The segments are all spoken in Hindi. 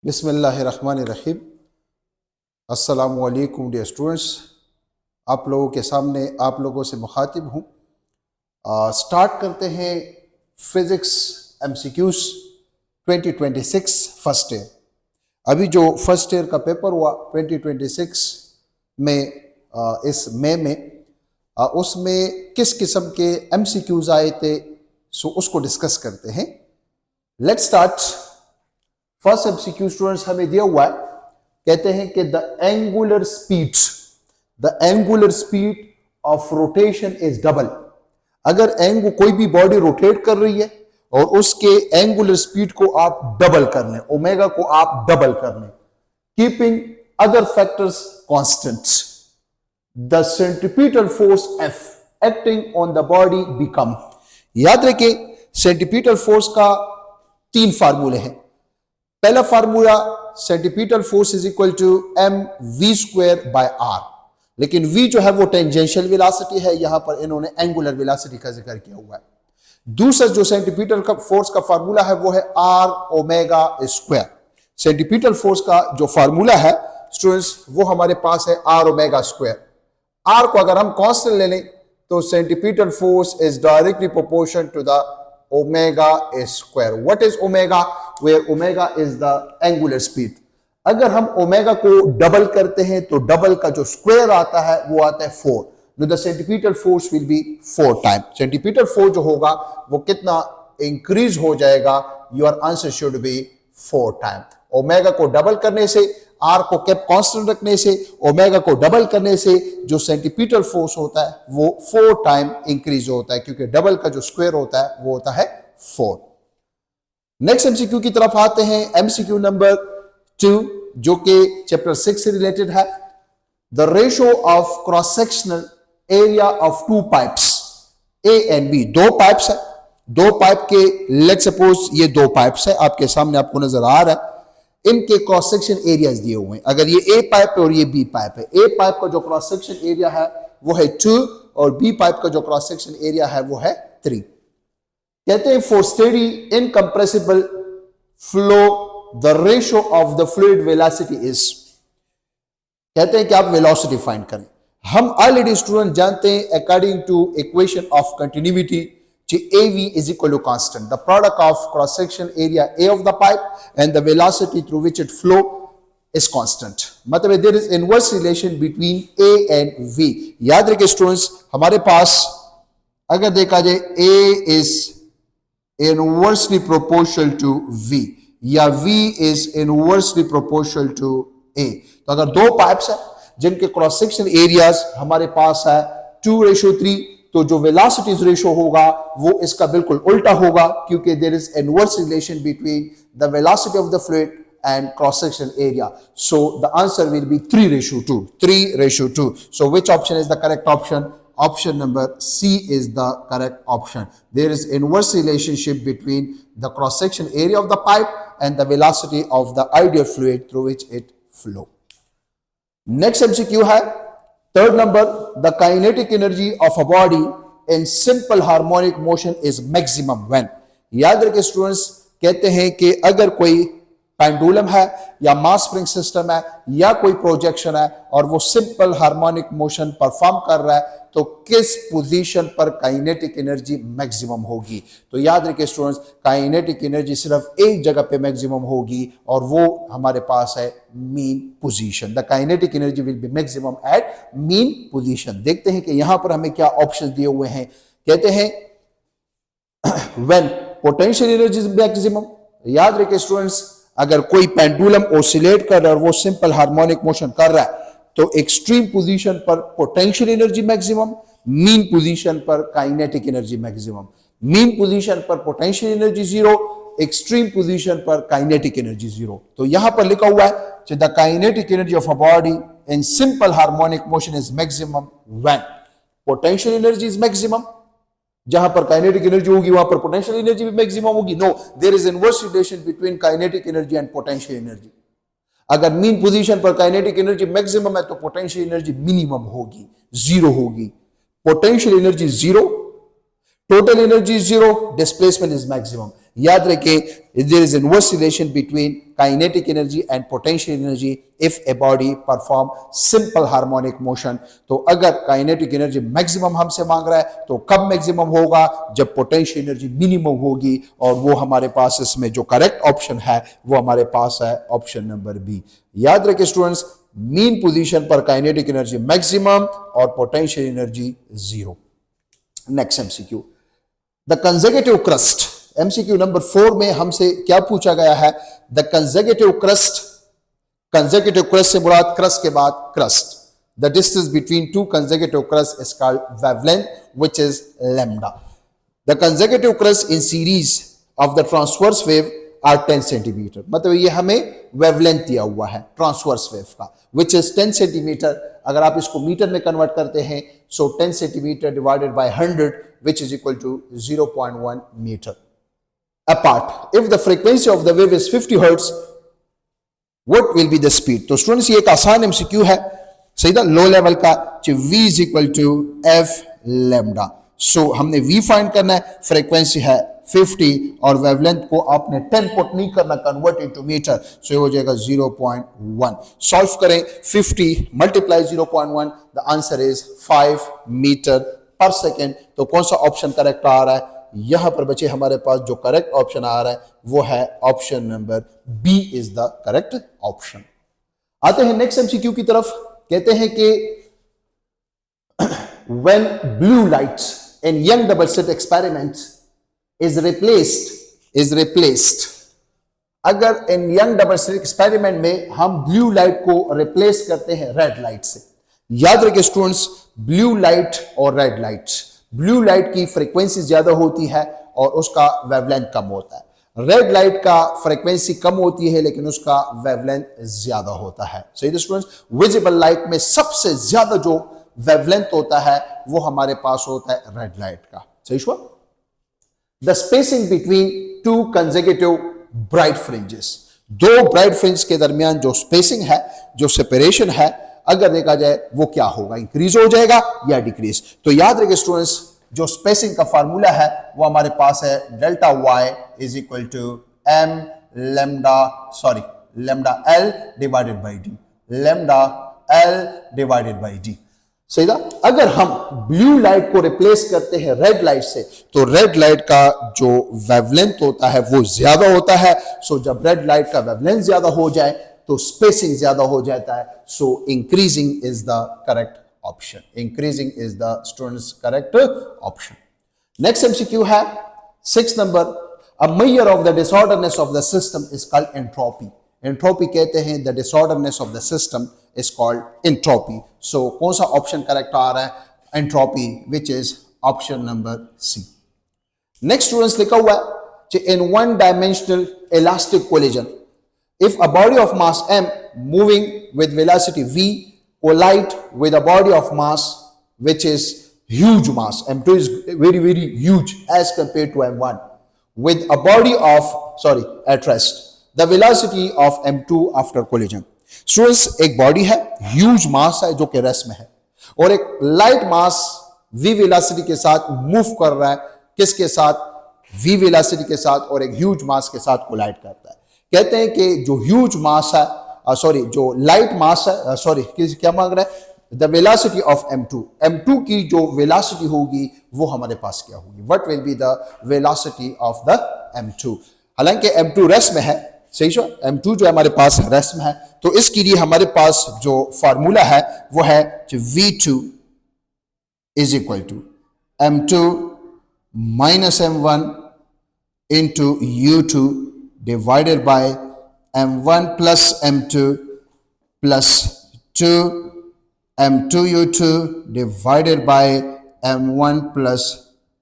बिस्मिल्लाहिर्रहमानिर्रहीम। अस्सलामु अलैकुम डियर स्टूडेंट्स, आप लोगों के सामने आप लोगों से मुखातिब हूँ। स्टार्ट करते हैं फिज़िक्स एमसीक्यूज 2026 फर्स्ट ईयर। अभी जो फर्स्ट ईयर का पेपर हुआ 2026 में इस मई में उसमें किस किस्म के एमसीक्यूज आए थे, सो उसको डिस्कस करते हैं। Let's start. First MCQ students हमें दिया हुआ है, कहते हैं कि the angular speed of rotation is double. अगर कोई भी बॉडी रोटेट कर रही है और उसके एंगुलर स्पीड को आप डबल कर लें, ओमेगा को आप डबल कर लें, keeping other factors constant, the centripetal force F acting on the body become. याद रखें, सेंट्रीपिटल फोर्स का 3 फार्मूले हैं। पहला formula centripetal force is equal to M V square by R, लेकिन v जो है वो टेंजेंशियल वेलोसिटी है, यहां पर इन्होंने एंगुलर वेलोसिटी का जिक्र किया हुआ है। दूसरा जो सेंट्रीपिटल का फोर्स का फार्मूला है वो है R omega square. Centripetal force का जो फार्मूला है स्टूडेंट्स वो हमारे पास है आर ओमेगा स्क्वायर। आर को अगर हम कांस्टेंट ले लें तो centripetal force is directly proportion to the omega square. What is omega? Where omega is the angular speed. अगर हम ओमेगा को डबल करते हैं तो डबल का जो स्क्वायर आता है वो आता है 4। The centripetal force will be 4 time. Centripetal force जो होगा वो कितना इंक्रीज हो जाएगा? Your answer should be 4 time. Omega को डबल करने से, आर को केप कांस्टेंट रखने से, ओमेगा को डबल करने से जो सेंट्रीपिटल फोर्स होता है वो 4 टाइम इंक्रीज होता है, क्योंकि डबल का जो स्क्वायर होता है वो होता है 4। नेक्स्ट एमसीक्यू की तरफ आते हैं। एमसीक्यू नंबर 2 जो कि चैप्टर 6 से रिलेटेड है। The ratio of cross sectional area of 2 pipes A and B. 2 pipes है, 2 पाइप के लेट सपोज ये 2 पाइप्स है, आपके सामने आपको नजर आ रहा है। इनके क्रॉस सेक्शन एरियाज दिए हुए हैं। अगर ये ए पाइप है और ये बी पाइप है, ए पाइप का जो क्रॉस सेक्शन एरिया है वो है 2 और बी पाइप का जो क्रॉस सेक्शन एरिया है वो है 3। कहते हैं for steady incompressible flow the ratio of the fluid velocity is. कहते हैं कि आप वेलोसिटी फाइंड करें। हम ऑलरेडी स्टूडेंट जानते हैं according to equation of continuity AV is equal to constant. The product of cross section area A of the pipe and the velocity through which it flow is constant. मतलब there is inverse relation between A and V. याद रखिए स्टूडेंट्स, हमारे पास अगर देखा जाए A is inversely proportional to V या V is inversely proportional to A, तो अगर 2 पाइप्स है जिनके क्रॉस सेक्शन एरियाज हमारे पास है 2:3, तो जो वेलोसिटीज रेशियो होगा वो इसका बिल्कुल उल्टा होगा, क्योंकि there is inverse relation between the velocity of the fluid and cross section area. So the answer will be 3:2। 3:2। So which option is the correct option? Option number C is the correct option. There is inverse relationship between the cross section area of the pipe and the velocity of the ideal fluid through which it flow. Next MCQ है 3rd number, the kinetic energy of a body in simple harmonic motion is maximum when। याद रखिए स्टूडेंट्स, कहते हैं कि अगर कोई पेंडुलम है या मास स्प्रिंग सिस्टम है या कोई प्रोजेक्शन है और वो सिंपल हार्मोनिक मोशन परफॉर्म कर रहा है तो किस पोजीशन पर काइनेटिक एनर्जी मैक्सिमम होगी? तो याद रखिए स्टूडेंट्स, काइनेटिक एनर्जी सिर्फ एक जगह पे मैक्सिमम होगी और वो हमारे पास है mean position. The kinetic energy will be maximum at mean position. देखते हैं कि यहां पर हमें क्या ऑप्शन दिए हुए हैं। कहते हैं when potential energy is maximum. याद रखिए स्टूडेंट्स, अगर कोई पेंडुलम ऑसिलेट कर रहा है और वो सिंपल हार्मोनिक मोशन कर रहा है तो एक्सट्रीम पोजीशन पर potential energy maximum, mean position पर kinetic energy maximum. Mean position पर पोटेंशियल एनर्जी 0, एक्सट्रीम पोजीशन पर काइनेटिक एनर्जी 0। तो यहां पर लिखा हुआ है the kinetic energy of a body in simple harmonic motion is maximum when potential energy is maximum. जहां पर काइनेटिक एनर्जी होगी वहां पर पोटेंशियल एनर्जी भी मैक्सिमम होगी। No, there is inverse relation between kinetic energy and potential energy. अगर मीन पोजीशन पर काइनेटिक एनर्जी मैक्सिमम है तो पोटेंशियल एनर्जी मिनिमम होगी, 0 होगी। Potential energy 0, total energy is zero, displacement is maximum. याद रखें, there is inverse relation between kinetic energy and potential energy if a body perform simple harmonic motion. तो अगर काइनेटिक एनर्जी मैक्सिमम हमसे मांग रहा है तो कब मैक्सिमम होगा? जब पोटेंशियल एनर्जी मिनिमम होगी, और वो हमारे पास इसमें जो करेक्ट ऑप्शन है वो हमारे पास है ऑप्शन नंबर बी। याद रखें स्टूडेंट्स, मीन पोजीशन पर काइनेटिक एनर्जी मैक्सिमम और potential energy zero. Next MCQ, the consecutive crest. MCQ number 4 में हमसे क्या पूछा गया है? The consecutive crest. Consecutive crest से मुराद क्रस्ट के बाद crest. The distance between two consecutive crest is called wavelength which is lambda. The consecutive crest in series of the transverse wave are 10 centimetre. मतलब ये हमें वेवलेंथ दिया हुआ है ट्रांसवर्स वेव का, विच इज 10 सेंटीमीटर। अगर आप इसको मीटर में कन्वर्ट करते हैं, सो 10 centimetre divided by 100 which is equal to 0.1 meter apart. If the frequency of the wave is 50 hertz, what will be the speed? तो स्टूडेंट्स ये एक आसान एमसीक्यू है, सही था, लो लेवल का। v is equal to f lambda। सो हमने v फाइंड करना है, फ्रीक्वेंसी है 50 और वेवलेंथ को आपने 10 पुट नहीं करना, कन्वर्ट इनटू मीटर, सो ये हो जाएगा 0.1। सॉल्व करें, 50 multiply 0.1, the answer is 5 metre पर सेकेंड। तो कौन सा ऑप्शन करेक्ट आ रहा है? यहां पर बच्चे हमारे पास जो करेक्ट ऑप्शन आ रहा है वो है option number B is the correct option. आते हैं नेक्स्ट एमसीक्यू की तरफ। कहते हैं कि when blue lights in Young double slit experiments is replaced, अगर in Young double slit experiment में हम ब्लू लाइट को रिप्लेस करते हैं रेड लाइट से। याद रखिए स्टूडेंट्स, ब्लू लाइट और रेड लाइट, ब्लू लाइट की फ्रीक्वेंसी ज्यादा होती है और उसका वेवलेंथ कम होता है। रेड लाइट का फ्रीक्वेंसी कम होती है लेकिन उसका वेवलेंथ ज्यादा होता है। सही स्टूडेंट्स, विजिबल लाइट में सबसे ज्यादा जो वेवलेंथ होता है वो हमारे पास होता है रेड लाइट का। सही हुआ। The spacing between two consecutive bright fringes, दो ब्राइट फ्रिंज के दरमियान जो स्पेसिंग है, जो सेपरेशन है, अगर देखा जाए वो क्या होगा, इंक्रीज हो जाएगा या डिक्रीज। तो याद रखिए स्टूडेंट्स, जो स्पेसिंग का फार्मूला है वो हमारे पास है delta Y is equal to M lambda L divided by D, lambda L divided by D. सही था। अगर हम ब्लू लाइट को रिप्लेस करते हैं रेड लाइट से, तो रेड लाइट का जो वेवलेंथ होता है वो ज्यादा होता है। सो जब रेड लाइट का वेवलेंथ ज्यादा हो जाए तो स्पेसिंग ज्यादा हो जाता है। So increasing is the correct option, increasing is the students correct option. Next MCQ है 6 number, a measure of the disorderness of the system is called entropy. Entropy कहते हैं the disorderness of the system is called entropy. So कौन सा ऑप्शन करेक्ट आ रहा है? Entropy, which is option number C. Next students लिखा हुआ है in one dimensional elastic collision, if a body of mass m moving with velocity v collide with a body of mass which is huge mass, m2 is very huge as compared to m1, with a body of at rest, the velocity of m2 after collision। Students, एक बॉडी है, ह्यूज मास है जो कि रेस्ट में है, और एक लाइट मास v वेलोसिटी के साथ मूव कर रहा है। किसके साथ? v वेलोसिटी के साथ, और एक ह्यूज मास के साथ कोलाइड करता है। कहते हैं कि जो ह्यूज मास है, जो लाइट मास है, क्या मांग रहा है? द वेलोसिटी ऑफ m2 की जो वेलोसिटी होगी वो हमारे पास क्या होगी? What will be the velocity of the m2? हालांकि m2 रेस्ट में है, सही है, m2 जो हमारे पास रेस्ट में है, तो इसके लिए हमारे पास जो फार्मूला है वो है v2 is equal to m2 minus m1 into u2 divided by m1 plus m2 plus 2 m2 u2 divided by m1 plus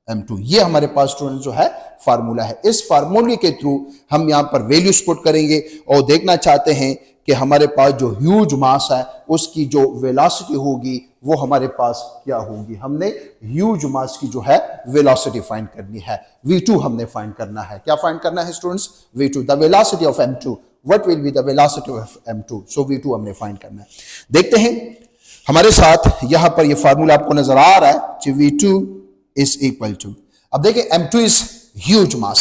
m2। ये हमारे पास स्टूडेंट जो है फार्मूला है। इस फार्मूले के थ्रू हम यहाँ पर वैल्यूज पुट करेंगे और देखना चाहते हैं कि हमारे पास जो ह्यूज मास है उसकी जो वेलोसिटी होगी वो हमारे पास क्या होगी। हमने ह्यूज मास की जो है वेलोसिटी फाइंड करनी है, v2 हमने फाइंड करना है। क्या फाइंड करना है students? v2, the velocity of m2। What will be the velocity of m2? So v2 हमने फाइंड करना है। देखते हैं हमारे साथ यहां पर ये फार्मूला आपको नजर आ रहा है, v2 इज इक्वल टू अब देखिए M2 इज ह्यूज मास,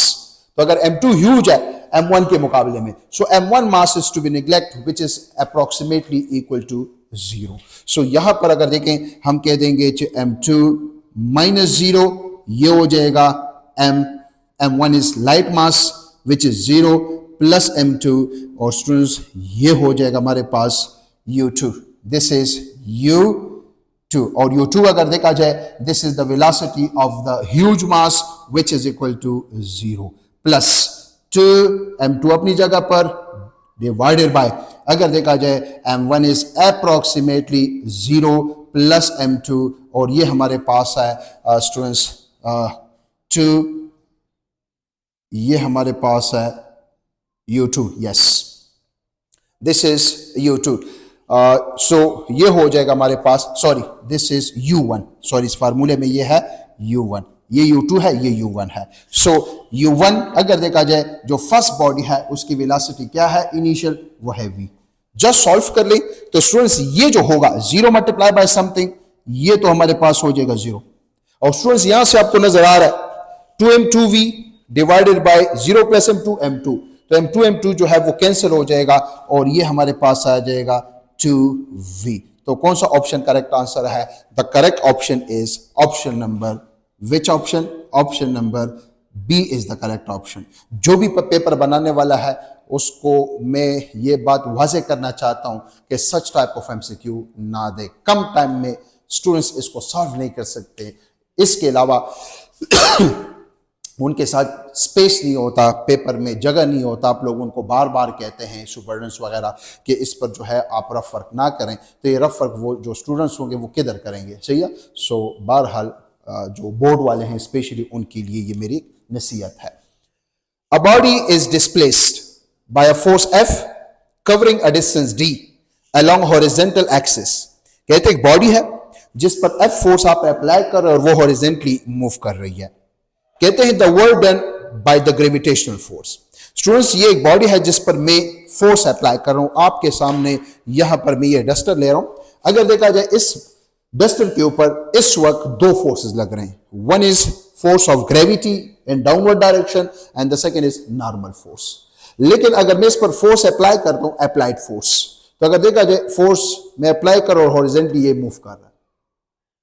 तो अगर M2 ह्यूज है M1 के मुकाबले में, so M1 mass is to be neglect which is approximately equal to 0। So यहां पर अगर देखें हम कह देंगे M2 माइनस 0, ये हो जाएगा M1 is light mass which is 0 plus M2, और स्टूडेंट्स ये हो जाएगा हमारे पास U2, दिस इज U2, और U2 अगर देखा जाए this is the velocity of the huge mass which is equal to 0 plus 2 M2 अपनी जगह पर डिवाइडेड बाय, अगर देखा जाए M1 is approximately 0 plus M2, और ये हमारे पास है स्टूडेंट्स 2, ये हमारे पास है U2, yes this is U2। सो ये हो जाएगा हमारे पास, sorry this is U1, sorry इस फार्मूले में ये है U1, ये U2 है, ये U1 है। सो U1 अगर देखा जाए जो फर्स्ट बॉडी है उसकी वेलोसिटी क्या है इनिशियल, वो है v। जस्ट सॉल्व कर ले तो स्टूडेंट्स ये जो होगा 0 मल्टीप्लाई बाय समथिंग, ये तो हमारे पास हो जाएगा 0, और स्टूडेंट्स यहां से आपको नजर आ रहा है 2m2v divided by 0 plus m2 m2, तो m2 m2 जो है वो कैंसिल हो जाएगा, और ये हमारे पास आ जाएगा 2v। तो कौन सा ऑप्शन करेक्ट आंसर है? The correct option is option number, which option? Option number B is the correct option. जो भी पेपर बनाने वाला है उसको मैं ये बात वाज़ेह करना चाहता हूं कि सच टाइप ऑफ एमसीक्यू ना दे, कम टाइम में स्टूडेंट्स इसको सॉल्व नहीं कर सकते, इसके अलावा उनके साथ स्पेस नहीं होता, पेपर में जगह नहीं होता, आप लोग उनको बार बार कहते हैं स्टूडेंट्स वगैरह कि इस पर जो है आप रफ वर्क ना करें, तो ये रफ वर्क वो जो स्टूडेंट्स होंगे वो किधर करेंगे, सही है। सो बहरहाल जो बोर्ड वाले हैं स्पेशली उनके लिए ये मेरी नसीहत है। अ body is displaced by a force F covering a distance D along horizontal axis। कहते एक बॉडी है जिस पर F फोर्स आप अप्लाई कर रहे हो और वो हॉरिजेंटली मूव कर रही है। कहते हैं the work done by the gravitational force. Students ये एक बॉडी है जिस पर मैं फोर्स अप्लाई कर रहा हूं, आपके सामने यहां पर मैं ये डस्टर ले रहा हूं। अगर देखा जाए इस डस्टर के ऊपर इस वक्त दो फोर्सेस लग रहे हैं, one is force of gravity in downward direction and the second is normal force. लेकिन अगर मैं इस पर फोर्स अप्लाई करता हूं, अप्लाइड फोर्स, तो अगर देखा जाए फोर्स मैं अप्लाई कर रहा हूं और हॉरिजॉन्टली ये मूव कर रहा है,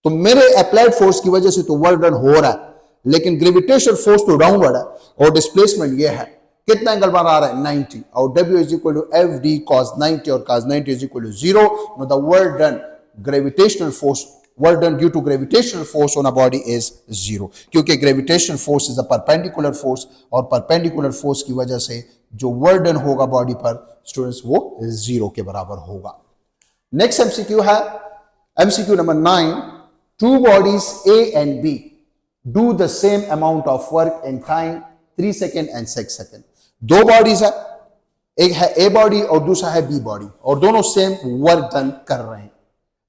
तो मेरे अप्लाइड फोर्स की वजह से तो वर्क डन हो रहा है, लेकिन ग्रेविटेशनल फोर्स तो डाउनवर्ड है और डिस्प्लेसमेंट ये है, कितना एंगल बना रहा है 90, और W is equal to F D cos 90 और cos 90 is equal to 0। No the work done gravitational force, work done due to gravitational force on a body is 0, क्योंकि gravitational force is a perpendicular force, और परपेंडिकुलर फोर्स की वजह से जो वर्क डन होगा बॉडी पर स्टूडेंट्स वो 0 के बराबर होगा। नेक्स्ट एमसीक्यू है MCQ number 9। Two bodies A and B do the same amount of work in time 3 seconds and 6 seconds। दो बॉडीज है, एक है A बॉडी और दूसरा है B बॉडी, और दोनों सेम वर्क डन कर रहे हैं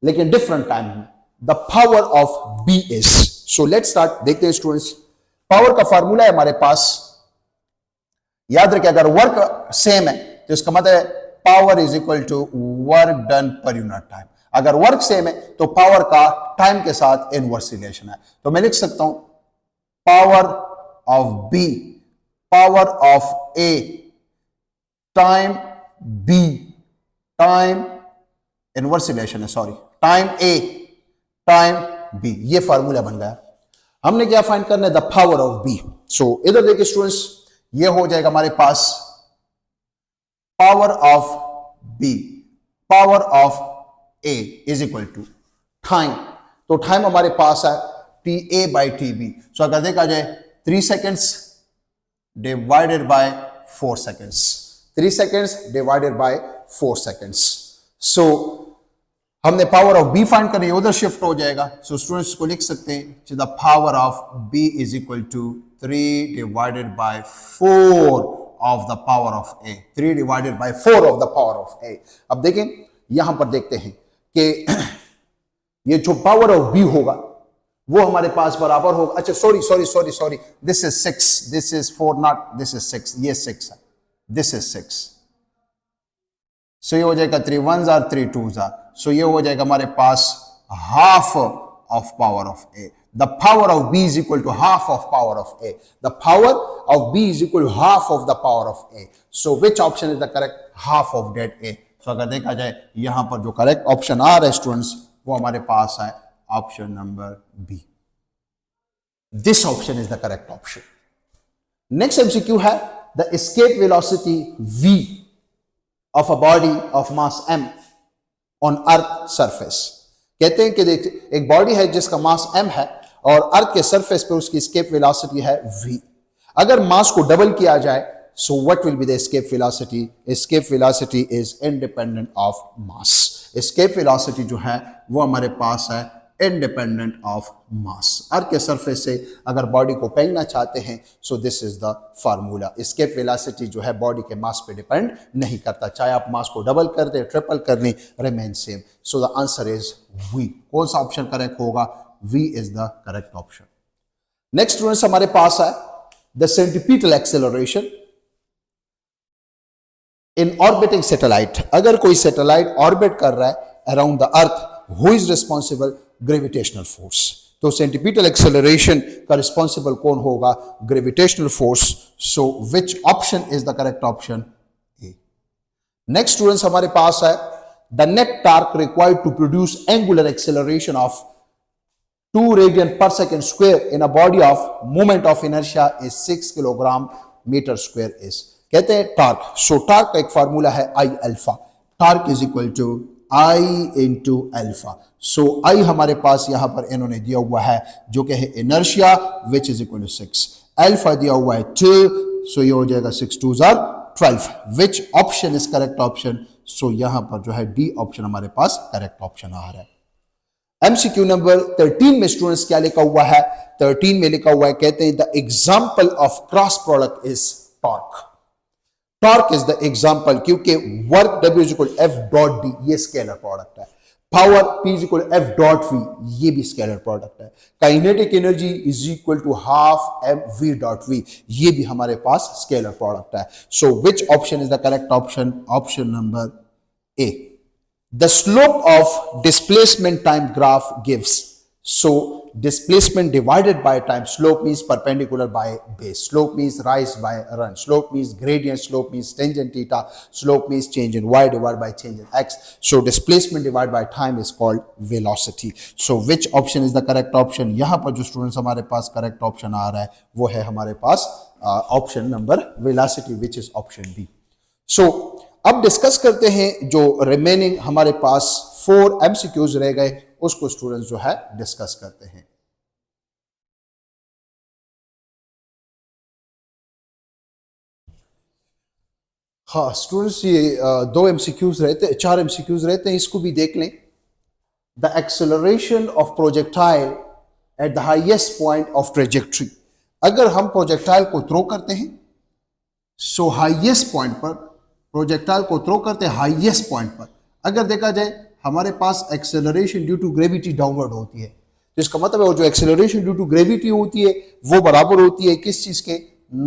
लेकिन डिफरेंट टाइम में। The power of B is, so let's start. देखते हैं स्टूडेंट्स, पावर का फार्मूला है हमारे पास, याद रखिए अगर वर्क सेम है तो इसका मतलब है power is equal to work done per unit time. अगर वर्क सेम है तो पावर का टाइम के साथ इनवर्स रिलेशन है, तो मैं लिख सकता हूं power of B, power of A time B, time inverse relation है, sorry time A time B, ये फार्मूला बन गया। हमने क्या फाइंड करना है? The power of B। So इधर देखिए स्टूडेंट्स, ये हो जाएगा हमारे पास power of B, power of A is equal to time, तो टाइम हमारे पास है TA बाई TB। सो अगर देखा जाए 3 seconds divided by 4 seconds, 3 seconds divided by 4 seconds. So हमने पावर ऑफ B फाइंड करनी है, उधर शिफ्ट हो जाएगा। सो स्टूडेंट्स को लिख सकते हैं the power of B is equal to 3 divided by 4 of the power of A, 3 divided by 4 of the power of A। अब देखें यहां पर देखते हैं कि ये जो पावर ऑफ B होगा वो हमारे पास बराबर होगा, अच्छा sorry this is 6, this is 4 not, this is 6, ये 6 है, दिस इज 6। सो ये हो जाएगा 3 1s are 3 2s are, सो ये हो जाएगा हमारे पास half of power of A। The power of B is equal to half of power of A. The power of B is equal to half of the power of A. So which option is the correct? Half of that A. So अगर देखा जाए यहां पर जो करेक्ट ऑप्शन आ रहा है स्टूडेंट्स वो हमारे पास है option number B. This option is the correct option. Next MCQ है the escape velocity V of a body of mass m on earth surface. कहते हैं कि देख एक बॉडी है जिसका मास m है और अर्थ के सरफेस पे उसकी escape velocity है v. अगर मास को डबल किया जाए so what will be the escape velocity? Escape velocity is independent of mass. Escape velocity जो है वो हमारे पास है independent of mass. अर्थ के सरफेस से अगर बॉडी को फेंकना चाहते हैं so this is the formula. Escape velocity जो है बॉडी के मास पे डिपेंड नहीं करता, चाहे आप मास को डबल कर दें ट्रिपल कर लें, remain same. So the answer is V. कौन सा ऑप्शन करेक्ट होगा? V is the correct option. Next students हमारे पास है the centripetal acceleration in orbiting satellite. अगर कोई सैटेलाइट ऑर्बिट कर रहा है around the earth, who is responsible? Gravitational force. तो सेंटीपीटल एक्सेलरेशन का रिस्पॉन्सिबल कौन होगा? Gravitational force. So which option is the correct option? A. Next students हमारे पास है the net torque required to produce angular acceleration of 2 radian per second square in a body of moment of inertia is 6 kilogram meter square is. कहते हैं टार्क. सो टार्क का एक फार्मूला है I alpha. Torque is equal to I into alpha. So I हमारे पास यहां पर इन्होंने दिया हुआ है जो कि है inertia which is equal to 6. Alpha दिया हुआ है 2. सो ये हो जाएगा 6 2 12. Which option is correct option? So यहां पर जो है डी ऑप्शन हमारे पास करेक्ट ऑप्शन आ रहा है. MCQ नंबर 13 में स्टूडेंट्स क्या लिखा हुआ है? 13 में लिखा हुआ है, कहते हैं the example of cross product is torque. Torque is the example क्योंकि work W is equal F dot D ये स्केलर प्रोडक्ट है. Power P is equal F dot V ये भी स्केलर प्रोडक्ट है. Kinetic energy is equal to half mv dot V ये भी हमारे पास स्केलर प्रोडक्ट है. So which option is the correct option? Option number A. The slope of displacement time graph gives. So displacement divided by time. Slope means perpendicular by base. Slope means rise by run. Slope means gradient. Slope means tangent theta. Slope means change in y divided by change in x. So displacement divided by time is called velocity. So which option is the correct option? यहाँ पर जो students हमारे पास correct option आ रहा है वो है हमारे पास option number velocity which is option B. So अब डिस्कस करते हैं जो रिमेनिंग हमारे पास 4 MCQs रह गए उसको स्टूडेंट्स जो है डिस्कस करते हैं. हाँ स्टूडेंट्स ये 2 MCQs रहते 4 MCQs रहते हैं, इसको भी देख लें. The acceleration of projectile at the highest point of trajectory. अगर हम प्रोजेक्टाइल को थ्रो करते हैं सो हाईएस्ट पॉइंट पर प्रोजेक्टाइल को थ्रो करते हैं हाईएस्ट पॉइंट पर, अगर देखा जाए हमारे पास acceleration due to gravity downward होती है. तो इसका मतलब है जो एक्सेलरेशन ड्यू टू ग्रेविटी होती है वो बराबर होती है किस चीज के?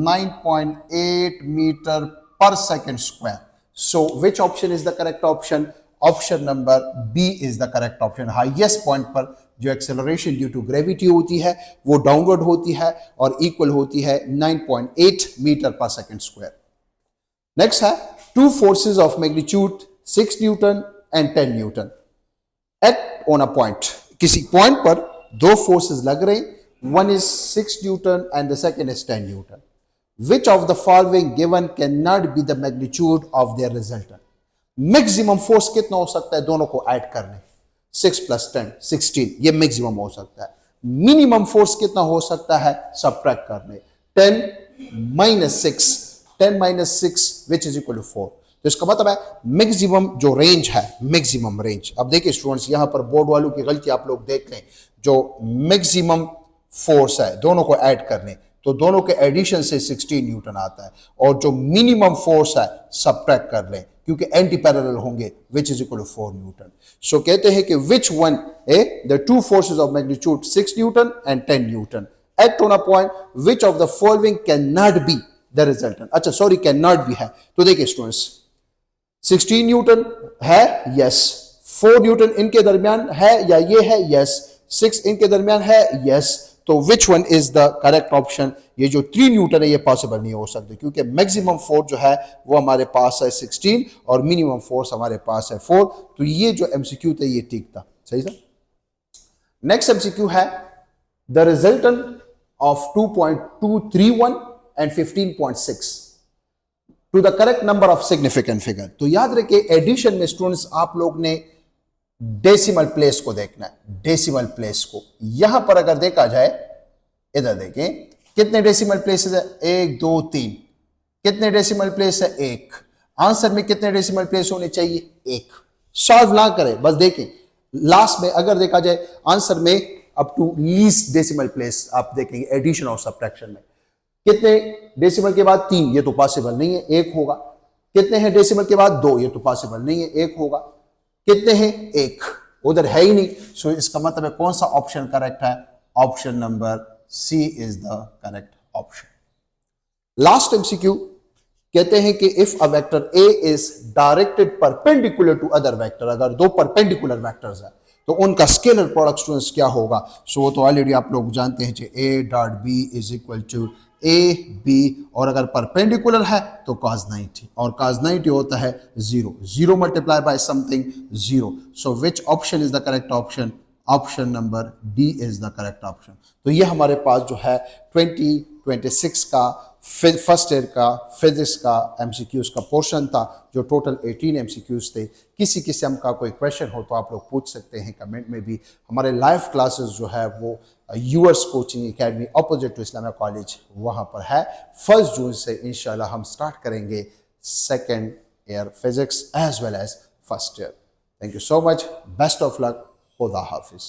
9.8 मीटर पर second square. So which option is the correct option? Option number B is the correct option. Highest point पर जो एक्सेलरेशन ड्यू टू ग्रेविटी होती है वो डाउनवर्ड होती है और इक्वल होती है 9.8 मीटर पर सेकेंड स्क्वायर. नेक्स्ट है two forces of magnitude 6 Newton and 10 Newton act on a point. किसी पॉइंट पर दो फोर्सेस लग रहे हैं, one is 6 Newton and the second is 10 Newton. Which of the following given cannot be the magnitude of their resultant? Maximum force कितना हो सकता है दोनों को ऐड करने? 6 + 10 16 ये मैक्सिमम हो सकता है. मिनिमम फोर्स कितना हो सकता है सब्ट्रैक्ट करने? 10 - 6 10 - 6 विच इज इक्वल टू 4. तो इसका मतलब है मैक्सिमम जो रेंज है, मैक्सिमम रेंज. अब देखिए स्टूडेंट्स यहां पर बोर्ड वालों की गलती आप लोग देख लें. जो मैक्सिमम फोर्स है दोनों को ऐड करने तो दोनों के एडिशन से 16 न्यूटन आता है और जो मिनिमम फोर्स है सब्ट्रैक्ट कर लें क्योंकि एंटी पैरेलल होंगे which is equal to 4 newton. So कहते हैं कि which one the two forces of magnitude 6 newton and 10 newton act on a point which of the following can not be the resultant. अच्छा सॉरी कैन नॉट बी है. तो देखिए स्टूडेंट्स 16 न्यूटन है, यस. 4 न्यूटन इनके दरमियान है या ये है, यस. 6 इनके दरमियान है, यस। तो which one is the correct option? ये जो 3 न्यूटन है ये पॉसिबल नहीं हो सकती, क्योंकि मैक्सिमम फोर्स जो है वो हमारे पास है 16 और मिनिमम फोर्स हमारे पास है 4। तो ये जो एमसीक्यू था ये ठीक था, सही था। नेक्स्ट एमसीक्यू है the resultant of 2.231 and 15.6 to the correct number of significant figure. तो याद रखिए एडिशन में स्टूडेंट्स आप लोग ने डेसिमल प्लेस को देखना है, डेसिमल प्लेस को। यहां पर अगर देखा जाए, इधर देखें कितने डेसिमल प्लेसेस है, 1 2 3। कितने डेसिमल प्लेस है, 1। आंसर में कितने डेसिमल प्लेस होने चाहिए, 1। सॉल्व ना करें, बस देखें लास्ट में अगर देखा जाए आंसर में up to least decimal place आप देखेंगे एडिशन और सब्ट्रैक्शन में। कितने डेसिमल के बाद 3, ये तो पॉसिबल नहीं है, 1 होगा। कितने हैं डेसिमल के बाद 2, ये तो पॉसिबल नहीं है, 1 होगा। कितने हैं, 1, उधर है ही नहीं। सो इसका मतलब है कौन सा ऑप्शन करेक्ट है, option number C is the correct option. Last MCQ कहते हैं कि if a vector A is directed perpendicular to other vector, अगर दो परपेंडिकुलर वेक्टर्स है तो उनका स्केलर प्रोडक्ट स्टूडेंट्स क्या होगा। सो वो तो ऑलरेडी आप लोग जानते हैं, A dot B is equal to A B, और अगर परपेंडिकुलर है तो cos 90, और cos 90 होता है 0, 0 multiply by something 0। So which option is the correct option, option number D is the correct option. तो ये हमारे पास जो है 2026 का फर्स्ट ईयर का फिजिक्स का एमसीक्यूज का पोर्शन था, जो टोटल 18 एमसीक्यूज थे। किसी किस्म का कोई क्वेश्चन हो तो आप लोग पूछ सकते हैं कमेंट में भी। हमारे लाइव क्लासेस जो है वो US coaching academy opposite to Islamia college वहाँ पर है। 1 जून से इंशाल्लाह हम स्टार्ट करेंगे second year physics as well as first year. Thank you so much, best of luck, खुदा हाफिज।